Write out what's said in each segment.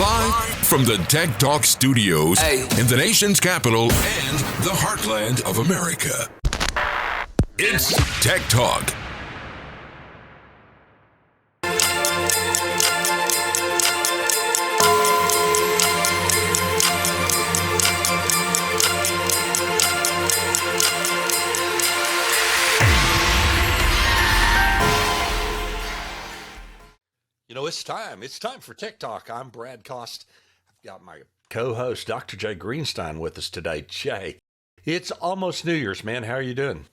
Live from the TechTalk studios in the nation's capital and the heartland of America. It's TechTalk. You know, it's time. It's time for TechTalk. I'm Brad Cost. I've got my co-host, Dr. Jay Greenstein, with us today. Jay, it's almost New Year's, man. How are you doing?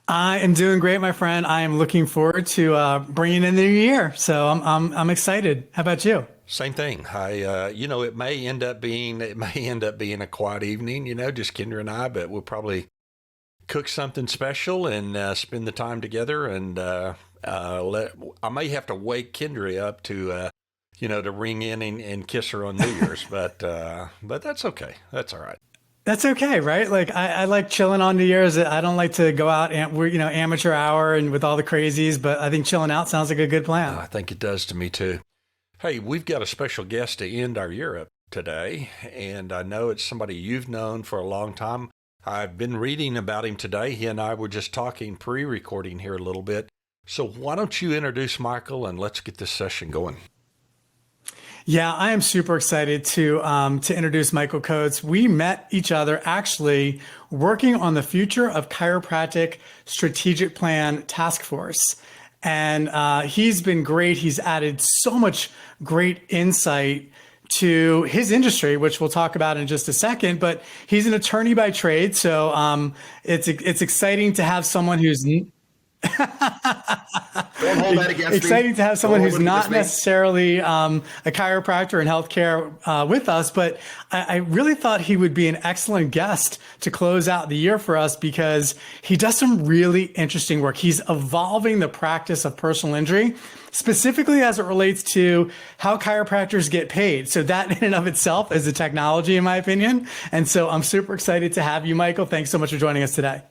I am doing great, my friend. I am looking forward to bringing in the new year. So I'm excited. How about you? Same thing. It may end up being a quiet evening, just Kendra and I, but we'll probably cook something special and spend the time together. And I may have to wake Kendra up to ring in and kiss her on New Year's, but that's okay. That's all right. That's okay, right? Like I like chilling on New Year's. I don't like to go out and we're amateur hour and with all the crazies, but I think chilling out sounds like a good plan. I think it does to me too. Hey, we've got a special guest to end our year up today, and I know it's somebody you've known for a long time. I've been reading about him today. He and I were just talking pre-recording here a little bit. So why don't you introduce Michael and let's get this session going. Yeah, I am super excited to introduce Michael Coates. We met each other actually working on the Future of Chiropractic Strategic Plan Task Force. And he's been great. He's added so much great insight to his industry, which we'll talk about in just a second, but he's an attorney by trade. So it's exciting to have someone who's Don't hold that against exciting me. to have someone who's not necessarily a chiropractor in healthcare with us, but I really thought he would be an excellent guest to close out the year for us because he does some really interesting work. He's evolving the practice of personal injury, specifically as it relates to how chiropractors get paid. So that in and of itself is a technology, in my opinion. And so I'm super excited to have you, Michael. Thanks so much for joining us today.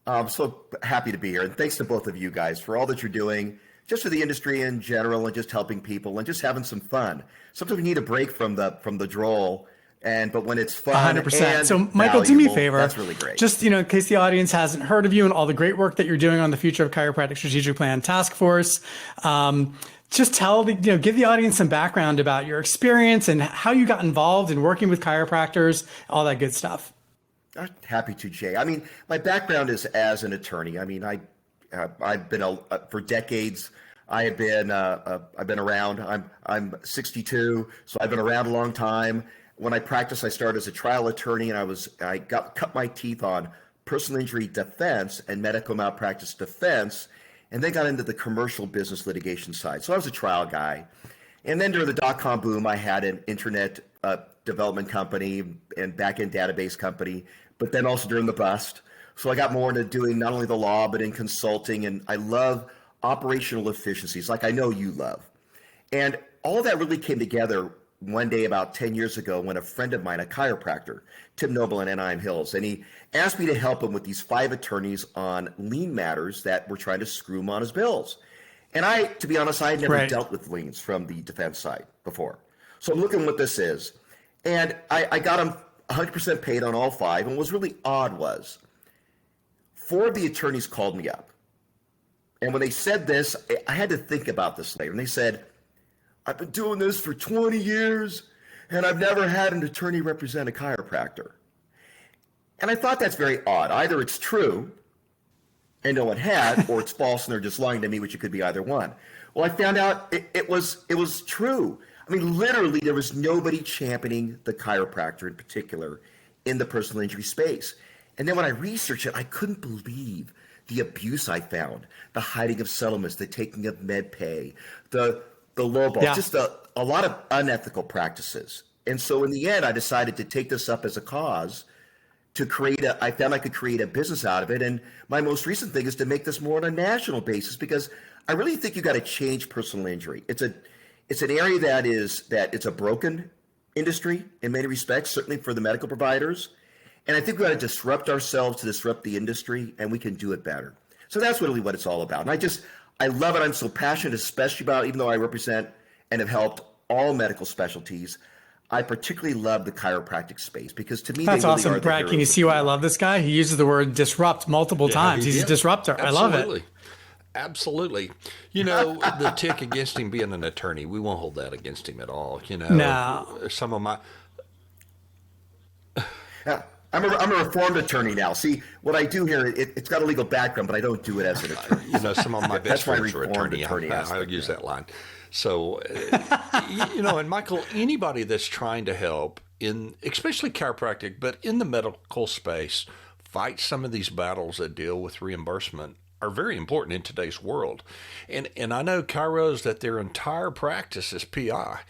I'm so happy to be here. And thanks to both of you guys for all that you're doing, just for the industry in general and just helping people and just having some fun. Sometimes we need a break from the droll. But when it's fun 100%. And so Michael, do me a favor. That's really great. Just, in case the audience hasn't heard of you and all the great work that you're doing on the Future of Chiropractic Strategic Plan Task Force, just give the audience some background about your experience and how you got involved in working with chiropractors, all that good stuff. Happy to, Jay. I mean, my background is as an attorney. I mean, I've been for decades. I've been around. I'm 62, so I've been around a long time. When I practiced, I started as a trial attorney, and I cut my teeth on personal injury defense and medical malpractice defense, and then got into the commercial business litigation side. So I was a trial guy, and then during the dot-com boom, I had an internet development company and back-end database company, but then also during the bust. So I got more into doing not only the law, but in consulting, and I love operational efficiencies like I know you love. And all that really came together one day about 10 years ago when a friend of mine, a chiropractor, Tim Noble in Anaheim Hills, and he asked me to help him with these 5 attorneys on lien matters that were trying to screw him on his bills. And to be honest, I had never dealt with liens from the defense side before. So I'm looking what this is. And I got him 100% paid on all 5. And what was really odd was 4 of the attorneys called me up. And when they said this, I had to think about this later. And they said, I've been doing this for 20 years, and I've never had an attorney represent a chiropractor. And I thought that's very odd. Either it's true, and no one had, or it's false, and they're just lying to me, which it could be either one. Well, I found out it was true. I mean, literally, there was nobody championing the chiropractor in particular in the personal injury space. And then when I researched it, I couldn't believe the abuse I found, the hiding of settlements, the taking of med pay, the lowball, just a lot of unethical practices. And so in the end, I decided to take this up as a cause to I found I could create a business out of it. And my most recent thing is to make this more on a national basis, because I really think you got to change personal injury. It's an area that it's a broken industry in many respects, certainly for the medical providers. And I think we got to disrupt ourselves to disrupt the industry, and we can do it better. So that's really what it's all about. And I love it. I'm so passionate, especially about, even though I represent and have helped all medical specialties. I particularly love the chiropractic space because to me, That's they really awesome. are the Brad, can you heroes of see why I PI. love this guy? He uses the word disrupt multiple times. He's a disruptor. I love it. Absolutely. You know, the tick against him being an attorney, we won't hold that against him at all. You know, No. some of my. Yeah, I'm a reformed attorney now. See, what I do here, it's got a legal background, but I don't do it as an attorney. You know, some of my best That's my friends are reformed attorney. I'll aspect, use yeah. that line. So, you know, and Michael, anybody that's trying to help in, especially chiropractic, but in the medical space, fight some of these battles that deal with reimbursement are very important in today's world. And I know chiros that their entire practice is PI.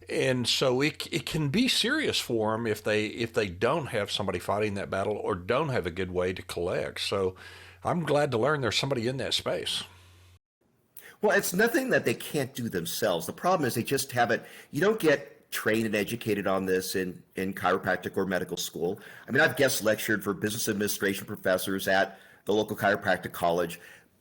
And so it can be serious for them if they don't have somebody fighting that battle or don't have a good way to collect. So I'm glad to learn there's somebody in that space. Well, it's nothing that they can't do themselves. The problem is they just haven't, you don't get trained and educated on this in chiropractic or medical school. I mean, I've guest lectured for business administration professors at the local chiropractic college,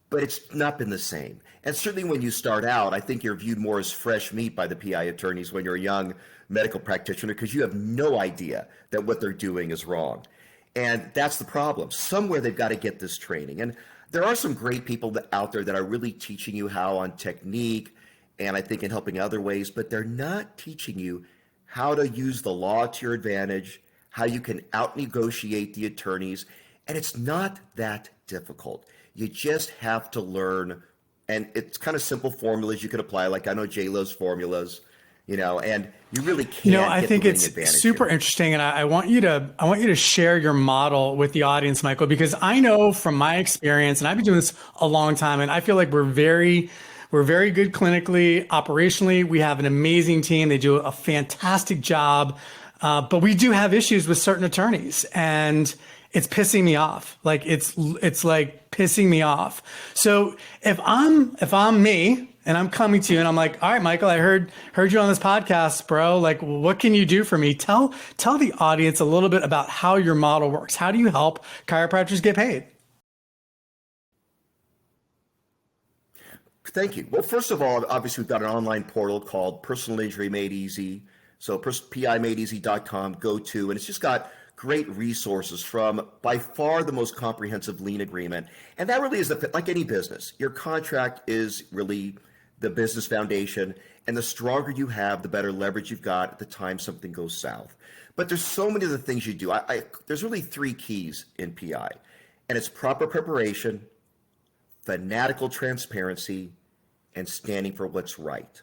but it's not been the same. And certainly when you start out, I think you're viewed more as fresh meat by the PI attorneys when you're a young medical practitioner because you have no idea that what they're doing is wrong. And that's the problem. Somewhere they've got to get this training. And there are some great people out there that are really teaching you how on technique and I think in helping other ways, but they're not teaching you how to use the law to your advantage, how you can out-negotiate the attorneys. And it's not that difficult. You just have to learn, and it's kind of simple formulas you could apply, like I know J-Lo's formulas, you know, and you really can't. You know, I think it's super interesting, and I want you to share your model with the audience, Michael, because I know from my experience, and I've been doing this a long time, and I feel like we're very good clinically, operationally. We have an amazing team; they do a fantastic job, but we do have issues with certain attorneys, and it's pissing me off. Like it's like pissing me off. So if I'm me and I'm coming to you and I'm like, all right, Michael, I heard you on this podcast, bro. Like, what can you do for me? Tell the audience a little bit about how your model works. How do you help chiropractors get paid? Thank you. Well, first of all, obviously we've got an online portal called Personal Injury Made Easy. So PIMadeEasy.com, go to, and it's just got great resources from by far the most comprehensive lien agreement. And that really is like any business. Your contract is really the business foundation. And the stronger you have, the better leverage you've got at the time something goes south. But there's so many of the things you do. There's really three keys in PI. And it's proper preparation, fanatical transparency, and standing for what's right.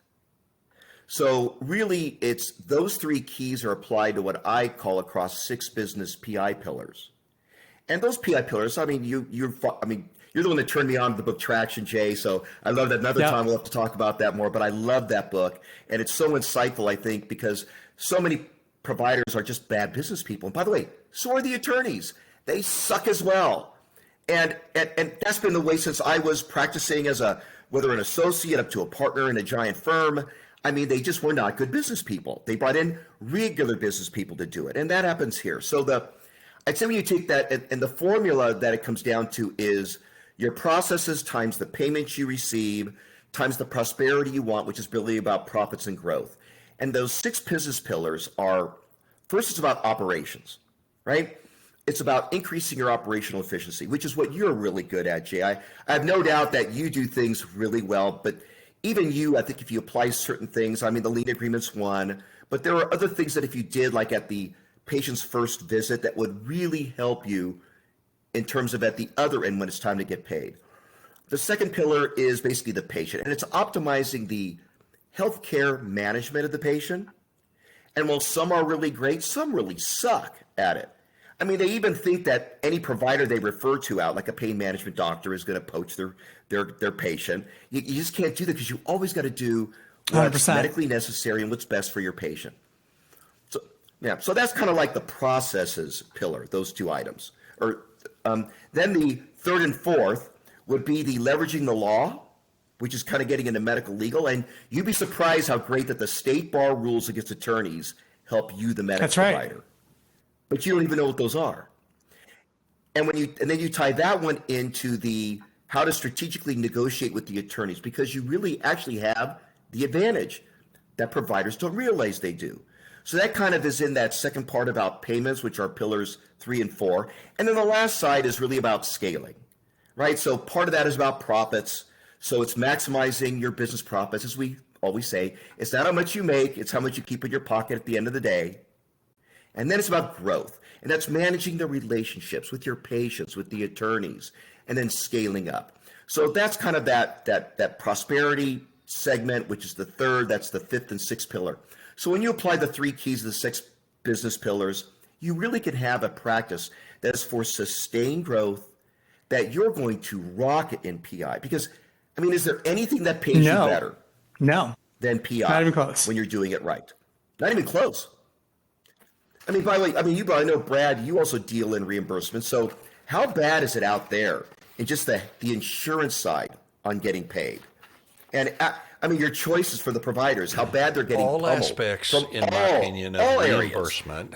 So really, it's those three keys are applied to what I call across 6 business PI pillars. And those PI pillars, I mean, you're the one that turned me on to the book Traction, Jay. So I love that. Another time we'll have to talk about that more. But I love that book, and it's so insightful, I think, because so many providers are just bad business people. And by the way, so are the attorneys. They suck as well. And that's been the way since I was practicing as whether an associate up to a partner in a giant firm. I mean, they just were not good business people. They brought in regular business people to do it. And that happens here. So I'd say when you take that, and the formula that it comes down to is your processes times the payments you receive, times the prosperity you want, which is really about profits and growth. And those 6 business pillars are, first, it's about operations, right? It's about increasing your operational efficiency, which is what you're really good at, Jay. I have no doubt that you do things really well, but even you, I think if you apply certain things, I mean, the lien agreement's one, but there are other things that if you did, like at the patient's first visit, that would really help you in terms of at the other end when it's time to get paid. The second pillar is basically the patient, and it's optimizing the healthcare management of the patient. And while some are really great, some really suck at it. I mean, they even think that any provider they refer to out, like a pain management doctor, is going to poach their patient. You just can't do that because you always got to do what's 100%. Medically necessary and what's best for your patient. So, yeah, so that's kind of like the processes pillar, those 2 items. Or then the third and fourth would be the leveraging the law, which is kind of getting into medical legal. And you'd be surprised how great that the state bar rules against attorneys help you, the medical provider. But you don't even know what those are. And then you tie that one into the how to strategically negotiate with the attorneys, because you really actually have the advantage. that providers don't realize they do. So that kind of is in that second part about payments, which are pillars 3 and 4. And then the last side is really about scaling, right? So part of that is about profits. So it's maximizing your business profits, as we always say. It's not how much you make, it's how much you keep in your pocket at the end of the day. And then it's about growth. And that's managing the relationships with your patients, with the attorneys, and then scaling up. So that's kind of that prosperity segment, which is the third, that's the fifth and sixth pillar. So when you apply the 3 keys of the 6 business pillars, you really can have a practice that is for sustained growth, that you're going to rock it in PI. Because, I mean, is there anything that pays you better than PI? Not even close. When you're doing it right. Not even close. I mean, by the way, I know, Brad, you also deal in reimbursement. So how bad is it out there in just the insurance side on getting paid? And I mean, your choices for the providers, how bad they're getting all pummeled aspects, from in my opinion, of reimbursement,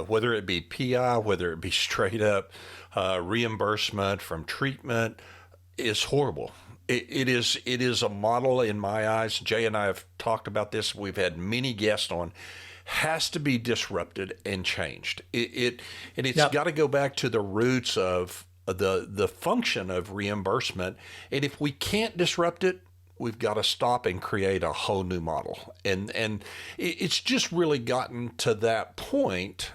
whether it be PI, whether it be straight up reimbursement from treatment, is horrible. It is a model in my eyes. Jay and I have talked about this. We've had many guests on. Has to be disrupted and changed. It's got to go back to the roots of the function of reimbursement. And if we can't disrupt it, we've got to stop and create a whole new model. And it's just really gotten to that point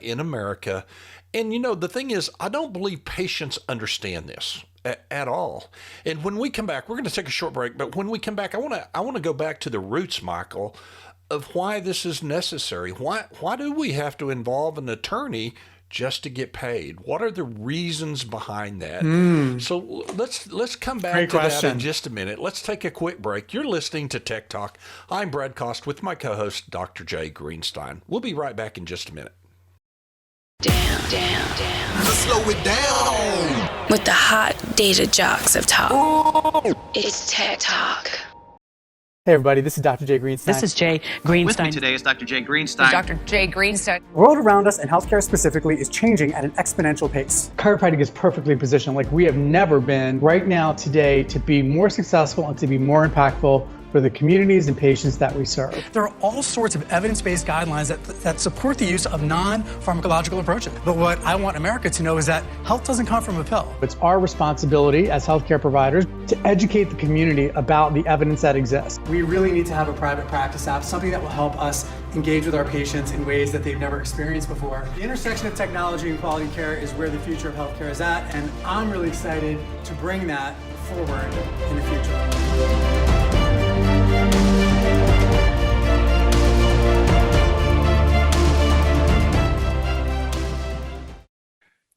in America. And, you know, the thing is, I don't believe patients understand this at all. And when we come back, we're going to take a short break. But when we come back, I want to go back to the roots, Michael, of why this is necessary. Why do we have to involve an attorney just to get paid? What are the reasons behind that? So let's come back to that in just a minute. Let's take a quick break. You're listening to Tech Talk. I'm Brad Cost with my co-host, Dr. Jay Greenstein. We'll be right back in just a minute. Down. Let's slow it down. With the hot data jocks of talk. It's Tech Talk. Hey everybody, this is Dr. Jay Greenstein. This is Jay Greenstein. With me today is Dr. Jay Greenstein. Dr. Jay Greenstein. The world around us, and healthcare specifically, is changing at an exponential pace. Chiropractic is perfectly positioned like we have never been right now today to be more successful and to be more impactful for the communities and patients that we serve. There are all sorts of evidence-based guidelines that support the use of non-pharmacological approaches. But what I want America to know is that health doesn't come from a pill. It's our responsibility as healthcare providers to educate the community about the evidence that exists. We really need to have a private practice app, something that will help us engage with our patients in ways that they've never experienced before. The intersection of technology and quality care is where the future of healthcare is at, and I'm really excited to bring that forward in the future.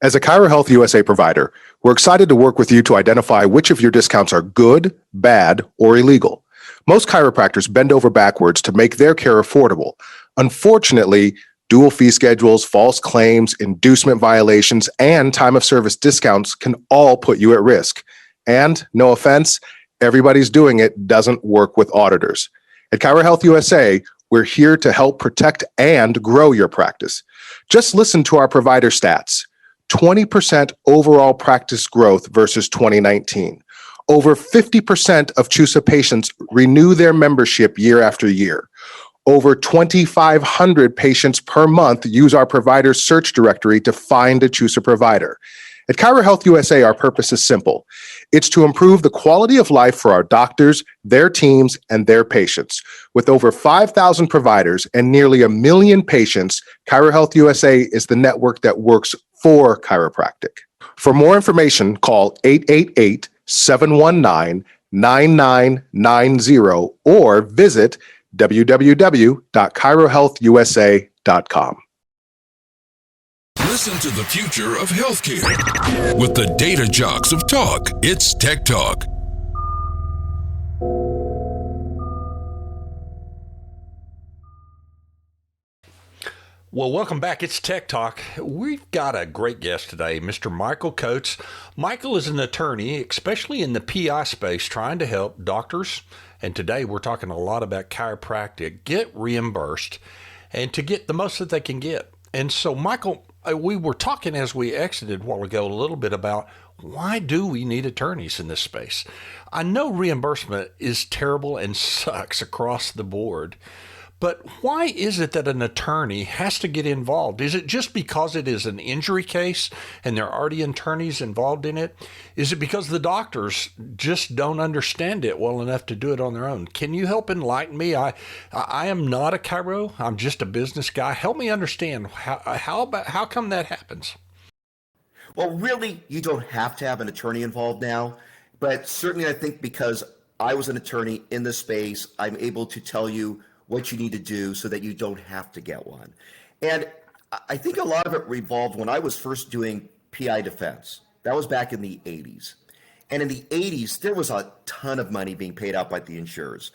As a ChiroHealth USA provider, we're excited to work with you to identify which of your discounts are good, bad, or illegal. Most chiropractors bend over backwards to make their care affordable. Unfortunately, dual fee schedules, false claims, inducement violations, and time of service discounts can all put you at risk. And, no offense, everybody's doing it doesn't work with auditors. At ChiroHealth USA, we're here to help protect and grow your practice. Just listen to our provider stats. 20% overall practice growth versus 2019. Over 50% of CHUSA patients renew their membership year after year. Over 2,500 patients per month use our provider search directory to find a CHUSA provider. At ChiroHealth USA, our purpose is simple. It's to improve the quality of life for our doctors, their teams, and their patients. With over 5,000 providers and nearly 1 million patients, ChiroHealth USA is the network that works for chiropractic. For more information, call 888-719-9990 or visit www.chirohealthusa.com. Listen to the future of healthcare with the data jocks of talk. It's Tech Talk. Well, welcome back. It's Tech Talk. We've got a great guest today, Mr. Michael Coates. Michael is an attorney, especially in the PI space, trying to help doctors. And today we're talking a lot about chiropractic, get reimbursed and to get the most that they can get. And so, Michael, we were talking as we exited a while ago a little bit about why do we need attorneys in this space? I know reimbursement is terrible and sucks across the board, but why is it that an attorney has to get involved? Is it just because it is an injury case and there are already attorneys involved in it? Is it because the doctors just don't understand it well enough to do it on their own? Can you help enlighten me? I am not a chiro. I'm just a business guy. Help me understand how come that happens? Well, really, you don't have to have an attorney involved now, but certainly I think because I was an attorney in this space, I'm able to tell you what you need to do so that you don't have to get one. And I think a lot of it revolved when I was first doing PI defense. That was back in the 80s. And in the 80s, there was a ton of money being paid out by the insurers.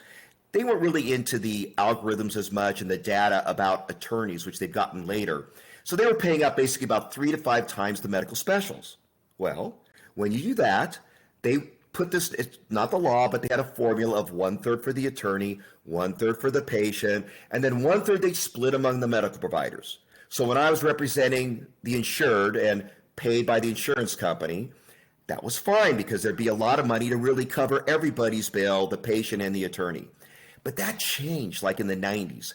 They weren't really into the algorithms as much and the data about attorneys, which they've gotten later. So they were paying out basically about 3 to 5 times the medical specials. Well, when you do that, they put this, it's not the law, but they had a formula of 1/3 for the attorney, 1/3 for the patient, and then 1/3 they split among the medical providers. So when I was representing the insured and paid by the insurance company, that was fine because there'd be a lot of money to really cover everybody's bill, the patient and the attorney. But that changed like in the 90s.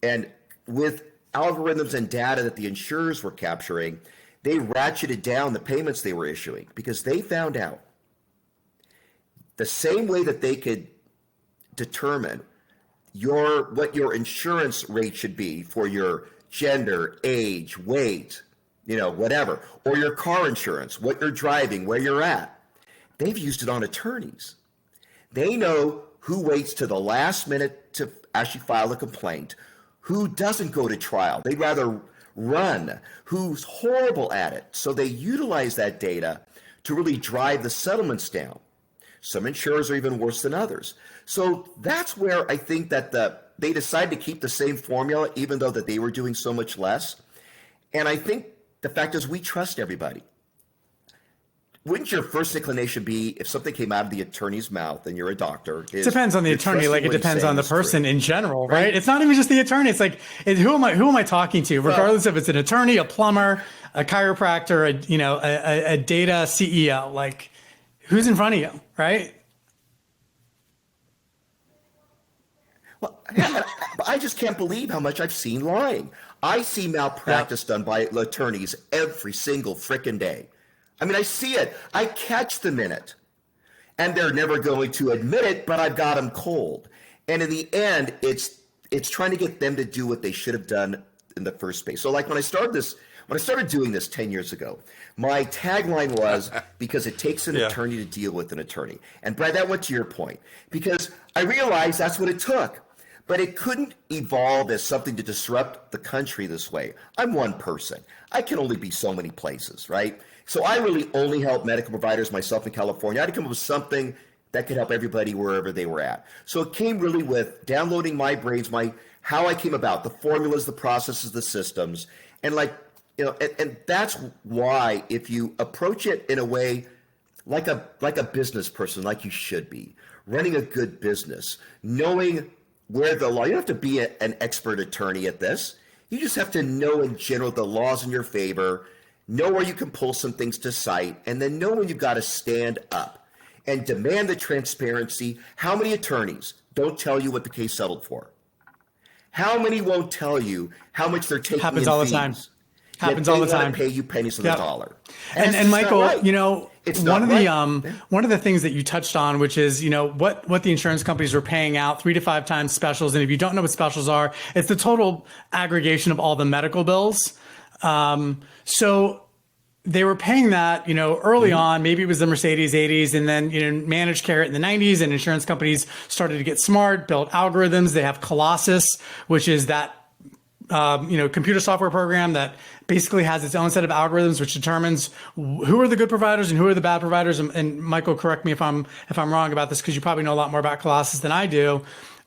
And with algorithms and data that the insurers were capturing, they ratcheted down the payments they were issuing because they found out the same way that they could determine what your insurance rate should be for your gender, age, weight, whatever, or your car insurance, what you're driving, where you're at. They've used it on attorneys. They know who waits to the last minute to actually file a complaint, who doesn't go to trial. They'd rather run, who's horrible at it. So they utilize that data to really drive the settlements down. Some insurers are even worse than others. So that's where I think that they decided to keep the same formula, even though that they were doing so much less. And I think the fact is we trust everybody. Wouldn't your first inclination be if something came out of the attorney's mouth and you're a doctor? It depends on the attorney, like it depends on the person in general, right? It's not even just the attorney. It's like, who am I talking to? Regardless if it's an attorney, a plumber, a chiropractor, a data CEO, like who's in front of you, right? Well, I just can't believe how much I've seen lying. I see malpractice done by attorneys every single frickin' day. I mean, I see it. I catch them in it. And they're never going to admit it, but I've got them cold. And in the end, it's trying to get them to do what they should have done in the first place. So like when I started doing this 10 years ago, my tagline was, because it takes an attorney to deal with an attorney. And Brad, that went to your point, because I realized that's what it took. But it couldn't evolve as something to disrupt the country this way. I'm one person. I can only be so many places, right? So I really only help medical providers myself in California. I had to come up with something that could help everybody wherever they were at. So it came really with downloading my brains, how I came about, the formulas, the processes, the systems. And and that's why if you approach it in a way like a business person, like you should be, running a good business, knowing where the law, you don't have to be an expert attorney at this. You just have to know in general the laws in your favor, know where you can pull some things to cite, and then know when you've got to stand up and demand the transparency. How many attorneys don't tell you what the case settled for? How many won't tell you how much they're taking Happens in all the fees? time. Happens all the time. Pay you pennies on the dollar. And Michael, right. It's one of right. one of the things that you touched on, which is, what the insurance companies are paying out 3 to 5 times specials. And if you don't know what specials are, it's the total aggregation of all the medical bills. So they were paying that, early on. Maybe it was the Mercedes 80s, and then, managed care in the 90s, and insurance companies started to get smart, built algorithms. They have Colossus, which is that computer software program that basically has its own set of algorithms, which determines who are the good providers and who are the bad providers. And Michael, correct me if I'm wrong about this, because you probably know a lot more about Colossus than I do.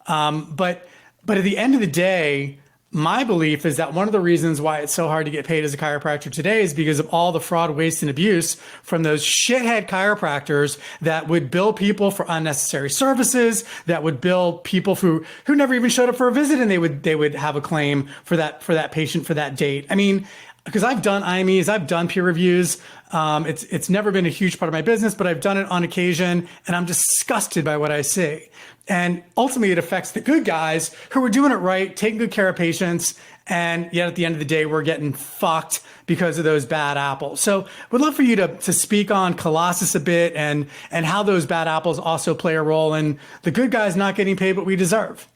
But at the end of the day, my belief is that one of the reasons why it's so hard to get paid as a chiropractor today is because of all the fraud, waste, and abuse from those shithead chiropractors that would bill people for unnecessary services, that would bill people who never even showed up for a visit, and they would have a claim for that patient for that date. I mean, because I've done IMEs, I've done peer reviews. It's never been a huge part of my business, but I've done it on occasion, and I'm disgusted by what I see. And ultimately, it affects the good guys who are doing it right, taking good care of patients, and yet at the end of the day, we're getting fucked because of those bad apples. So would love for you to speak on Colossus a bit and how those bad apples also play a role in the good guys not getting paid what we deserve.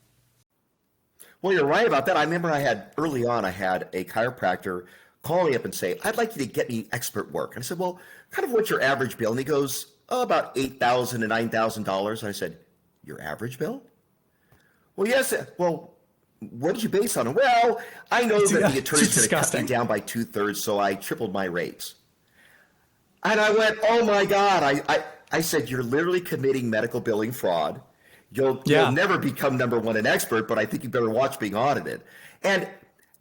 Well, you're right about that. I remember early on, I had a chiropractor call me up and say, I'd like you to get me expert work. And I said, well, kind of what's your average bill? And he goes, about $8,000 to $9,000. And I said, your average bill? Well, yes. Well, what did you base on it? Well, I know that the attorney's going to cut me down by 2/3, so I tripled my rates. And I went, oh my God. I said, you're literally committing medical billing fraud. You'll never become number one an expert, but I think you better watch being audited. And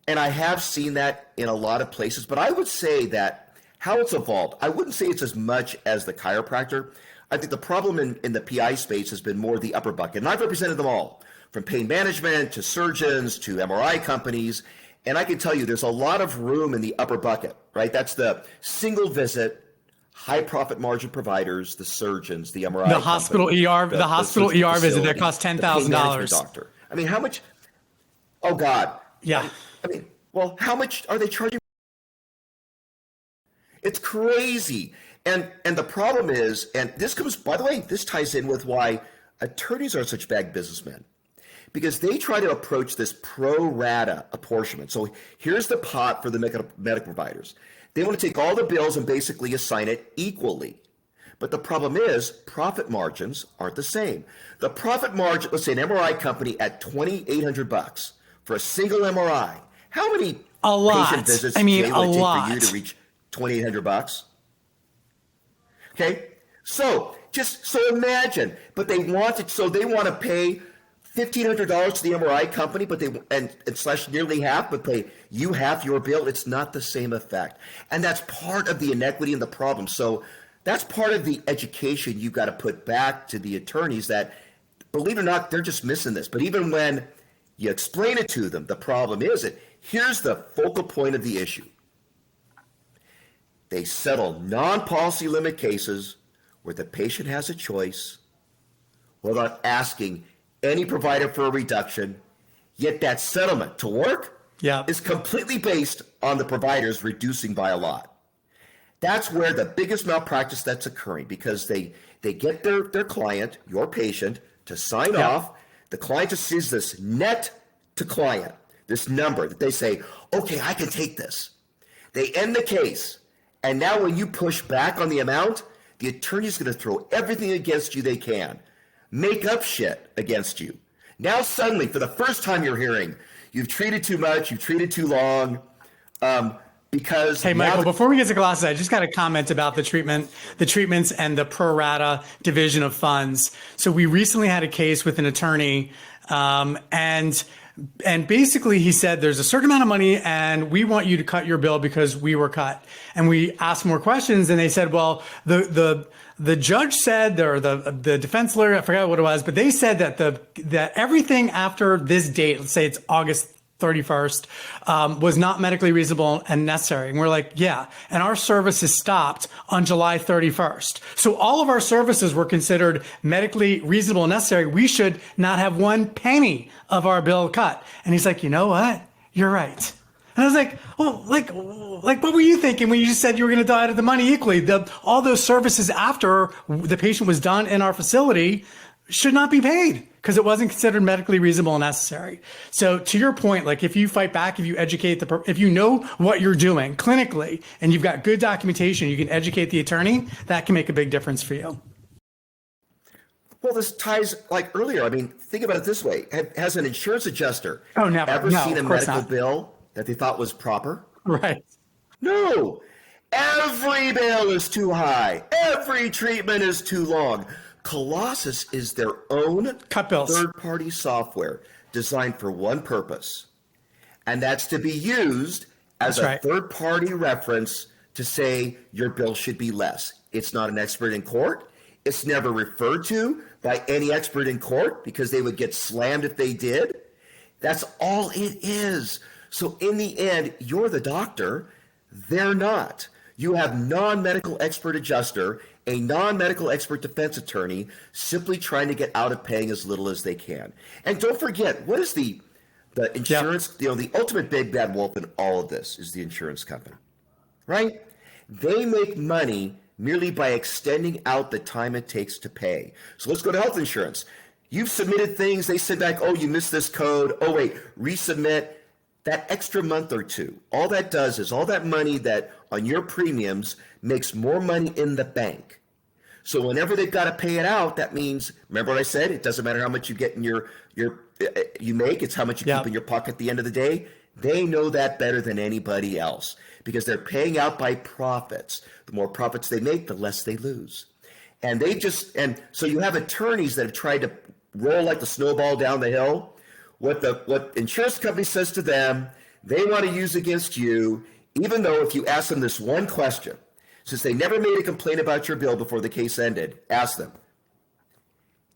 I have seen that in a lot of places, but I would say that how it's evolved, I wouldn't say it's as much as the chiropractor. I think the problem in the PI space has been more the upper bucket. And I've represented them all, from pain management to surgeons to MRI companies. And I can tell you there's a lot of room in the upper bucket, right? That's the single visit, high profit margin providers, the surgeons, the MRI the hospital company, ER, the hospital ER visit that costs $10,000. Doctor. I mean, how much? Oh God. Yeah. I mean, well, how much are they charging? It's crazy. And the problem is, and this comes, by the way, this ties in with why attorneys are such bad businessmen, because they try to approach this pro rata apportionment. So here's the pot for the medical providers. They want to take all the bills and basically assign it equally. But the problem is profit margins aren't the same. The profit margin, let's say an MRI company at $2,800 for a single MRI. How many patient visits would it take for you to reach $2,800? Okay, so imagine, but they want it, so they want to pay $1,500 to the MRI company, but and slash nearly half, but pay you half your bill. It's not the same effect, and that's part of the inequity and the problem. So that's part of the education you've got to put back to the attorneys that, believe it or not, they're just missing this. But even when you explain it to them, the problem is that here's the focal point of the issue. They settle non-policy limit cases where the patient has a choice without asking any provider for a reduction, yet that settlement to work is completely based on the providers reducing by a lot. That's where the biggest malpractice that's occurring, because they get their client, your patient, to sign off. The client just sees this net to client, this number that they say, okay, I can take this. They end the case. And now when you push back on the amount, the attorney's going to throw everything against you they can, make up shit against you. Now suddenly, for the first time you're hearing, you've treated too much, you've treated too long, because... Hey, Michael, before we get to Colossus, I just got a comment about the treatments and the pro rata division of funds. So we recently had a case with an attorney, and basically he said, there's a certain amount of money and we want you to cut your bill because we were cut. And we asked more questions and they said, well, the judge said, or the defense lawyer, I forgot what it was, but they said that everything after this date, let's say it's August 31st, was not medically reasonable and necessary. And we're like, yeah. And our services stopped on July 31st. So all of our services were considered medically reasonable and necessary. We should not have one penny of our bill cut. And he's like, you know what? You're right. And I was like, well, like what were you thinking when you just said you were going to divide the money equally? All those services after the patient was done in our facility should not be paid because it wasn't considered medically reasonable and necessary. So to your point, like if you fight back, if you educate if you know what you're doing clinically and you've got good documentation, you can educate the attorney, that can make a big difference for you. Well, this ties like earlier. I mean, think about it this way. Has an insurance adjuster ever seen a medical bill that they thought was proper? Right. No. Every bill is too high. Every treatment is too long. Colossus is their own cut bills, third-party software designed for one purpose, and that's to be used as a third-party reference to say your bill should be less. It's not an expert in court. It's never referred to by any expert in court because they would get slammed if they did. That's all it is. So in the end, you're the doctor. They're not. You have non-medical expert adjuster, a non-medical expert defense attorney simply trying to get out of paying as little as they can. And don't forget, what is the insurance, the ultimate big bad wolf in all of this is the insurance company, right? They make money merely by extending out the time it takes to pay. So let's go to health insurance. You've submitted things, they send back, oh, you missed this code. Oh, wait, resubmit. That extra month or two, all that does is all that money that on your premiums makes more money in the bank. So whenever they've got to pay it out, that means, remember what I said? It doesn't matter how much you get in you make, it's how much you keep in your pocket at the end of the day. They know that better than anybody else because they're paying out by profits. The more profits they make, the less they lose. And so you have attorneys that have tried to roll like the snowball down the hill. What insurance company says to them, they want to use against you, even though if you ask them this one question, since they never made a complaint about your bill before the case ended, ask them,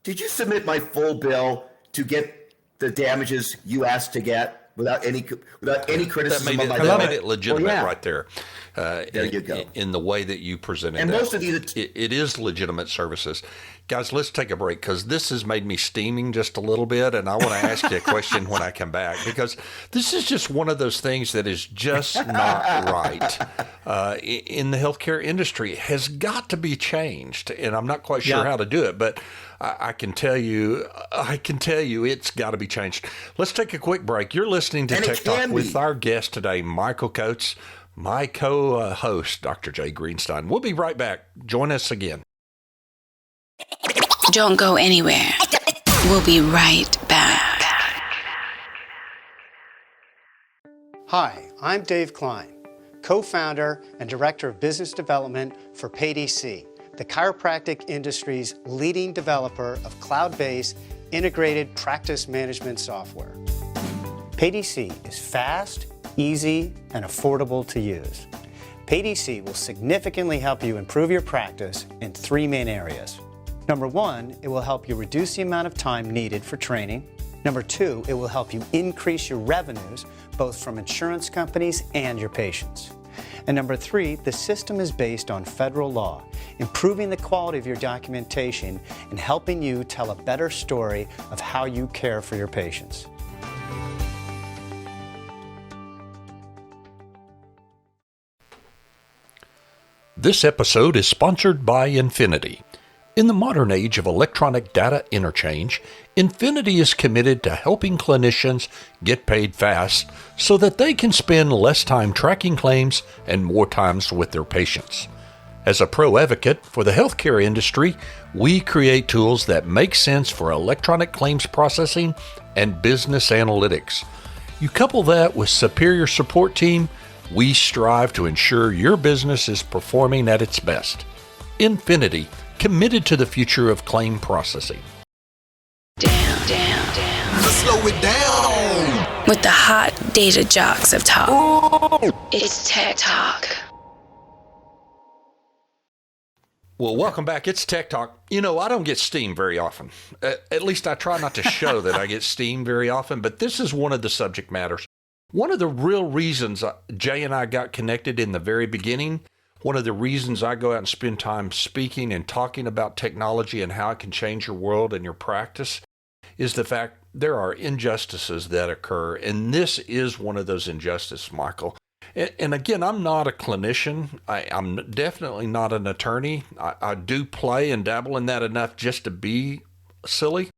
did you submit my full bill to get the damages you asked to get without any criticism? That made it legitimate right there. There you go. In the way that you presented and that. Most of these, it is legitimate services. Guys, let's take a break because this has made me steaming just a little bit, and I want to ask you a question when I come back because this is just one of those things that is just not right in the healthcare industry. It has got to be changed, and I'm not quite sure how to do it, but I can tell you it's got to be changed. Let's take a quick break. You're listening to Tech Talk with our guest today, Michael Coates, my co-host, Dr. Jay Greenstein. We'll be right back. Join us again. Don't go anywhere. We'll be right back. Hi, I'm Dave Klein, co-founder and director of business development for PayDC, the chiropractic industry's leading developer of cloud-based integrated practice management software. PayDC is fast, easy, and affordable to use. PayDC will significantly help you improve your practice in 3 main areas. Number 1, it will help you reduce the amount of time needed for training. Number 2, it will help you increase your revenues, both from insurance companies and your patients. And number 3, the system is based on federal law, improving the quality of your documentation and helping you tell a better story of how you care for your patients. This episode is sponsored by InfinEDI. In the modern age of electronic data interchange, InfinEDI is committed to helping clinicians get paid fast so that they can spend less time tracking claims and more times with their patients. As a pro advocate for the healthcare industry, we create tools that make sense for electronic claims processing and business analytics. You couple that with superior support team, we strive to ensure your business is performing at its best. InfinEDI, committed to the future of claim processing. Down. Let's slow it down. With the hot data jocks of talk. It's Tech Talk. Well, welcome back. It's Tech Talk. You know, I don't get steamed very often. At least I try not to show that I get steamed very often, but this is one of the subject matters. One of the real reasons Jay and I got connected in the very beginning, one of the reasons I go out and spend time speaking and talking about technology and how it can change your world and your practice is the fact there are injustices that occur. And this is one of those injustices, Michael. And again, I'm not a clinician. I'm definitely not an attorney. I do play and dabble in that enough just to be silly.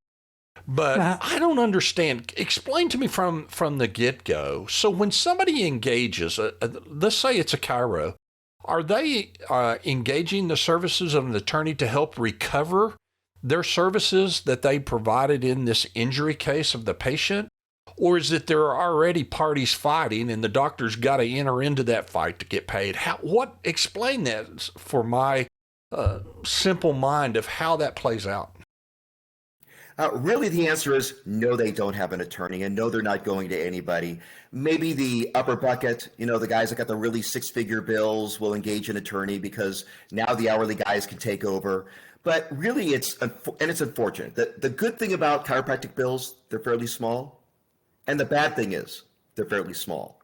But I don't understand. Explain to me from the get-go. So when somebody engages, let's say it's a chiro, are they engaging the services of an attorney to help recover their services that they provided in this injury case of the patient? Or is it there are already parties fighting and the doctor's got to enter into that fight to get paid? Explain that for my simple mind of how that plays out. Really, the answer is no, they don't have an attorney, and no, they're not going to anybody. Maybe the upper bucket, the guys that got the really 6-figure bills will engage an attorney because now the hourly guys can take over. But really, it's unfortunate. The good thing about chiropractic bills, they're fairly small. And the bad thing is they're fairly small.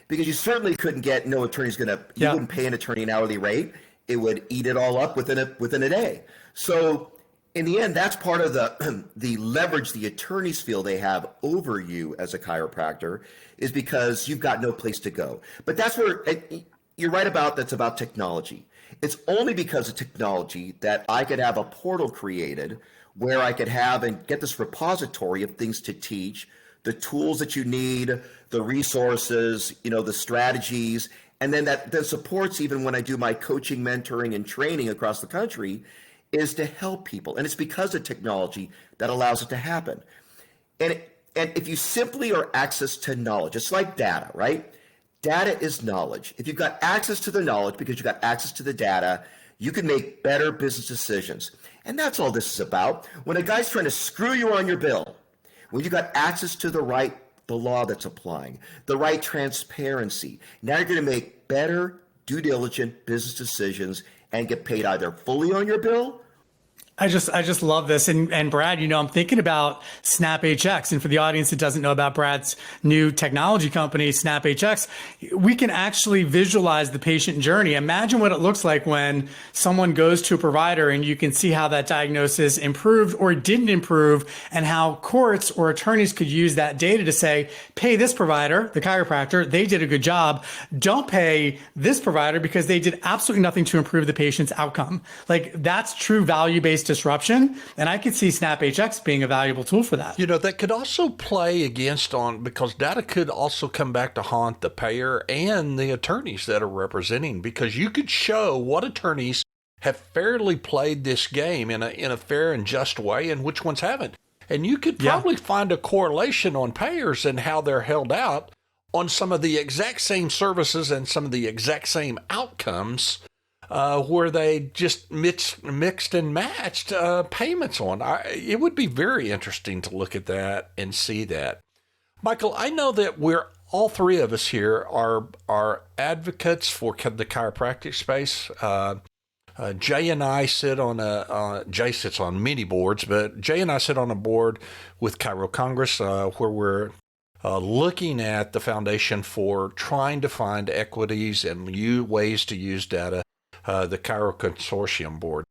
because you certainly couldn't get, no attorney's going to, you wouldn't pay an attorney an hourly rate. It would eat it all up within a day. So in the end, that's part of the leverage the attorneys feel they have over you as a chiropractor, is because you've got no place to go. But that's where you're right about, that's about technology. It's only because of technology that I could have a portal created where I could have and get this repository of things to teach, the tools that you need, the resources, the strategies, and then that supports even when I do my coaching, mentoring, and training across the country, is to help people. And it's because of technology that allows it to happen. And if you simply are access to knowledge, it's like data, right? Data is knowledge. If you've got access to the knowledge because you've got access to the data, you can make better business decisions. And that's all this is about. When a guy's trying to screw you on your bill, when you got access to the law that's applying, the right transparency, now you're going to make better due diligent business decisions and get paid either fully on your bill. I just love this. And Brad, I'm thinking about SnapHX. And for the audience that doesn't know about Brad's new technology company, SnapHX, we can actually visualize the patient journey. Imagine what it looks like when someone goes to a provider and you can see how that diagnosis improved or didn't improve, and how courts or attorneys could use that data to say, pay this provider, the chiropractor, they did a good job. Don't pay this provider because they did absolutely nothing to improve the patient's outcome. Like, that's true value-based disruption. And I could see SnapHX being a valuable tool for that. That could also play against because data could also come back to haunt the payer and the attorneys that are representing, because you could show what attorneys have fairly played this game in a fair and just way and which ones haven't. And you could probably find a correlation on payers and how they're held out on some of the exact same services and some of the exact same outcomes where they just mixed and matched payments on. It would be very interesting to look at that and see that. Michael, I know that all three of us here are advocates for the chiropractic space. Jay and I sit Jay sits on many boards, but Jay and I sit on a board with Chiro Congress where we're looking at the foundation for trying to find equities and new ways to use data. The Chiro Consortium board.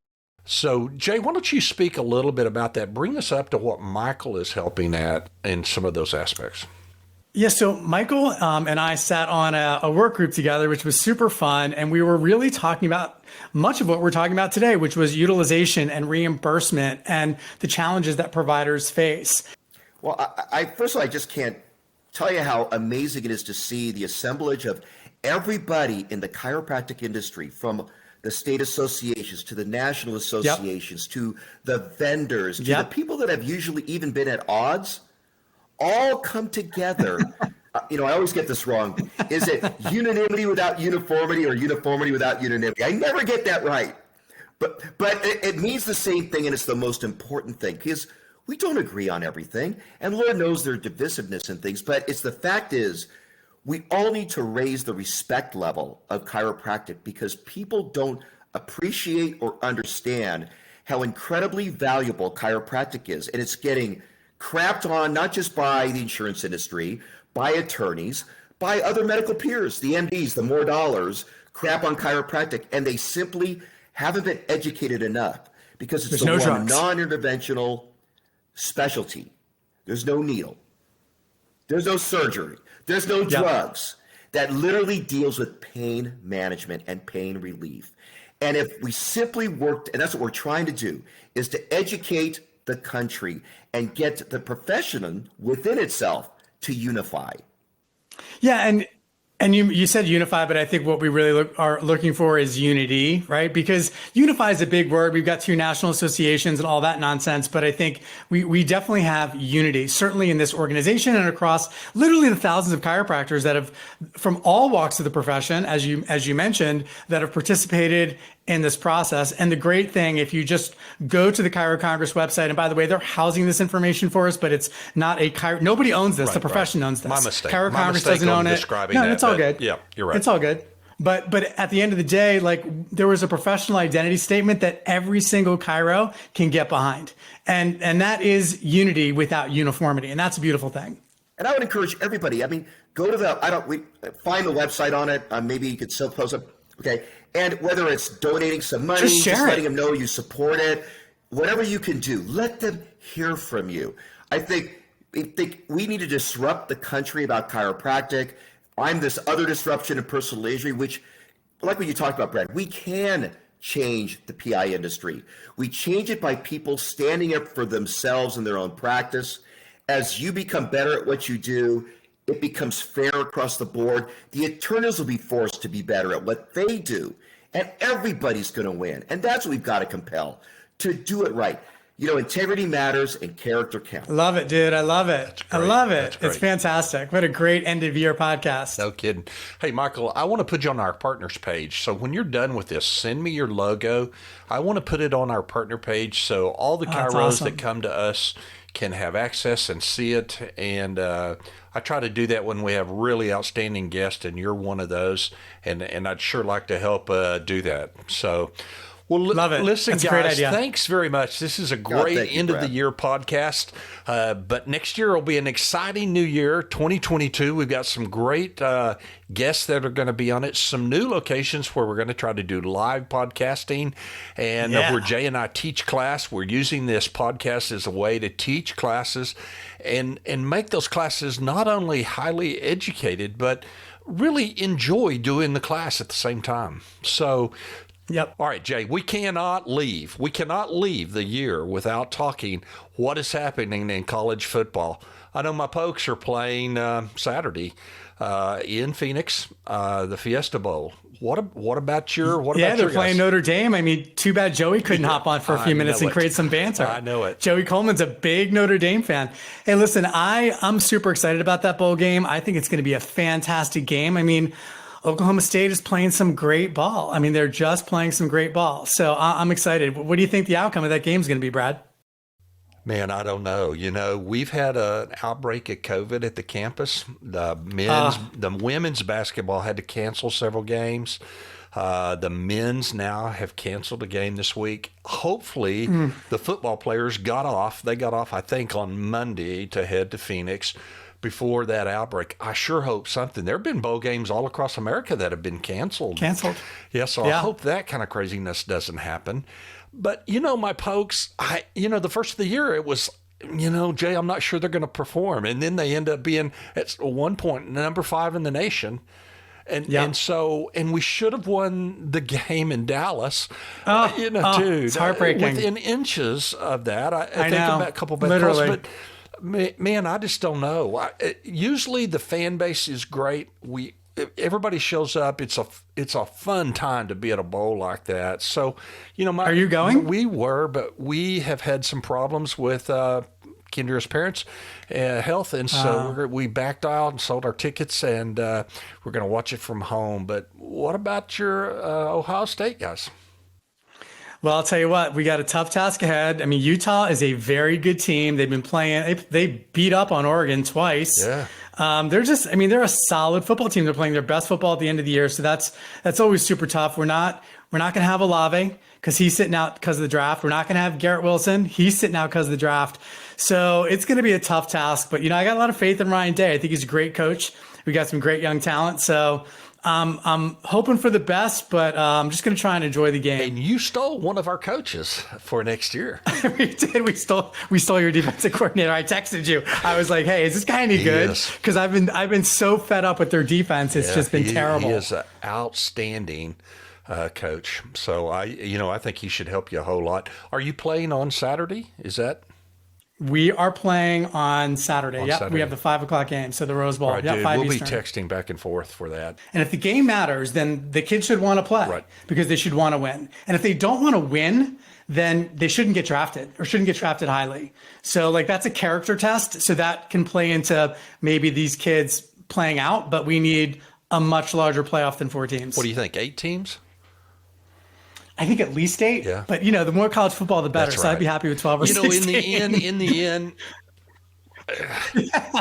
So, Jay, why don't you speak a little bit about that? Bring us up to what Michael is helping at in some of those aspects. Yeah, so Michael and I sat on a work group together, which was super fun. And we were really talking about much of what we're talking about today, which was utilization and reimbursement and the challenges that providers face. Well, first of all, I just can't tell you how amazing it is to see the assemblage of everybody in the chiropractic industry, from the state associations to the national associations to the vendors to the people that have usually even been at odds, all come together. I always get this wrong. Is it unanimity without uniformity or uniformity without unanimity? I never get that right. But it means the same thing, and it's the most important thing, because we don't agree on everything. And Lord knows there are divisiveness and things, but the fact is, we all need to raise the respect level of chiropractic, because people don't appreciate or understand how incredibly valuable chiropractic is. And it's getting crapped on, not just by the insurance industry, by attorneys, by other medical peers, the MDs, the more dollars, crap on chiropractic. And they simply haven't been educated enough, because it's one non-interventional specialty. There's no needle. There's no surgery. There's no drugs. That literally deals with pain management and pain relief. And if we simply worked, and that's what we're trying to do, is to educate the country and get the profession within itself to unify. Yeah, and you said unify, but I think what we really are looking for is unity, right? Because unify is a big word. We've got two national associations and all that nonsense, but I think we definitely have unity, certainly in this organization and across literally the thousands of chiropractors that have, from all walks of the profession, as you mentioned, that have participated in this process. And the great thing, if you just go to the Chiro Congress website, and by the way, they're housing this information for us, but it's not nobody owns this. The profession owns this. My mistake. Chiro Congress doesn't own it. No, it's all good. Yeah, you're right. It's all good. But at the end of the day, there was a professional identity statement that every single chiro can get behind. And that is unity without uniformity. And that's a beautiful thing. And I would encourage everybody. I mean, go to find the website on it. Maybe you could still post it. Okay. And whether it's donating some money, just letting them know you support it, whatever you can do, let them hear from you. I think we need to disrupt the country about chiropractic. I'm this other disruption in personal injury, which, like what you talked about, Brad, we can change the PI industry. We change it by people standing up for themselves in their own practice. As you become better at what you do, it becomes fair across the board. The attorneys will be forced to be better at what they do, and everybody's going to win. And that's what we've got to compel, to do it right. Integrity matters and character counts. Love it, dude. I love it. I love it. It's fantastic. What a great end of year podcast. No kidding. Hey, Michael, I want to put you on our partners page. So when you're done with this, send me your logo. I want to put it on our partner page so all the chiros that come to us can have access and see it. And I try to do that when we have really outstanding guests, and you're one of those. And I'd sure like to help do that. So, well, love it. Listen, That's guys, a great idea. Thanks very much. This is a great end of the year podcast. But next year will be an exciting new year, 2022. We've got some great guests that are going to be on it, some new locations where we're going to try to do live podcasting, and where Jay and I teach class. We're using this podcast as a way to teach classes and make those classes not only highly educated, but really enjoy doing the class at the same time. So, yep. All right, Jay, we cannot leave. We cannot leave the year without talking what is happening in college football. I know my Pokes are playing Saturday in Phoenix, the Fiesta Bowl. What about your they're playing guys? Notre Dame. I mean, too bad Joey couldn't hop on for a few minutes and create some banter. I know it. Joey Coleman's a big Notre Dame fan. Hey, listen, I'm super excited about that bowl game. I think it's going to be a fantastic game. I mean, Oklahoma State is playing some great ball. I mean, they're just playing some great ball. So I'm excited. What do you think the outcome of that game is going to be, Brad? Man, I don't know. We've had an outbreak of COVID at the campus. The women's basketball had to cancel several games. The men's now have canceled a game this week. Hopefully, the football players got off. They got off, I think, on Monday to head to Phoenix before that outbreak. I sure hope something. There have been bowl games all across America that have been canceled. Yeah, so I hope that kind of craziness doesn't happen. But, my Pokes, the first of the year, it was, Jay, I'm not sure they're going to perform. And then they end up being, at one point, number 5 in the nation. And we should have won the game in Dallas, dude. It's heartbreaking. Within inches of that. I think know. about a couple of bad calls, but man, I just don't know. Usually the fan base is great. Everybody shows up. It's a fun time to be at a bowl like that. So, are you going? We were, but we have had some problems with Kendra's parents' health, and so we backed out and sold our tickets, and we're going to watch it from home. But what about your Ohio State guys? Well, I'll tell you what, we got a tough task ahead. I mean, Utah is a very good team. They've been playing, they beat up on Oregon twice. Yeah. They're a solid football team. They're playing their best football at the end of the year. So that's always super tough. We're not going to have Olave because he's sitting out because of the draft. We're not going to have Garrett Wilson. He's sitting out because of the draft. So it's going to be a tough task, but I got a lot of faith in Ryan Day. I think he's a great coach. We got some great young talent. So I'm hoping for the best, but I'm just going to try and enjoy the game. And you stole one of our coaches for next year. We did. We stole your defensive coordinator. I texted you. I was like, "Hey, is this guy any good?" Because I've been so fed up with their defense. It's just been terrible. He is an outstanding coach. So I think he should help you a whole lot. Are you playing on Saturday? Is that? We are playing on Saturday. We have the 5:00 game, so the Rose Bowl. All right, dude, 5 we'll Eastern. be texting back and forth for that. And if the game matters, then the kids should want to play because they should want to win. And if they don't want to win, then they shouldn't get drafted or shouldn't get drafted highly. So that's a character test. So that can play into maybe these kids playing out, but we need a much larger playoff than 4 teams. What do you think? 8 teams? I think at least 8. Yeah. But the more college football, the better. That's So right. I'd be happy with 12 or 16. in the end,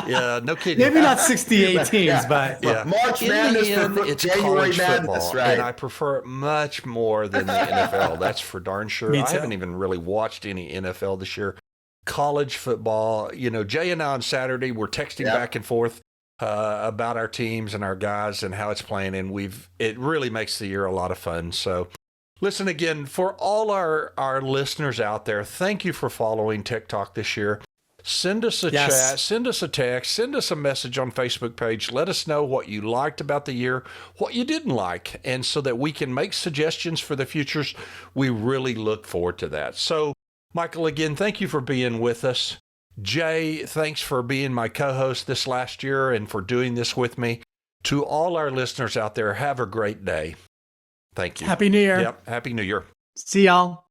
yeah, no kidding. Maybe not 68 teams, but March Madness in the end, it's January college Madness, football, right? and I prefer it much more than the NFL. That's for darn sure. Me I too. haven't even really watched any NFL this year. College football, Jay and I on Saturday, we're texting back and forth. about our teams and our guys and how it's playing, and it really makes the year a lot of fun. So listen, again, for all our listeners out there, thank you for following Tech Talk this year. Send us a chat, send us a text, send us a message on Facebook page. Let us know what you liked about the year, what you didn't like, and so that we can make suggestions for the futures. We really look forward to that. So, Michael, again, thank you for being with us. Jay, thanks for being my co-host this last year and for doing this with me. To all our listeners out there, have a great day. Thank you. Happy New Year. Yep. Happy New Year. See y'all.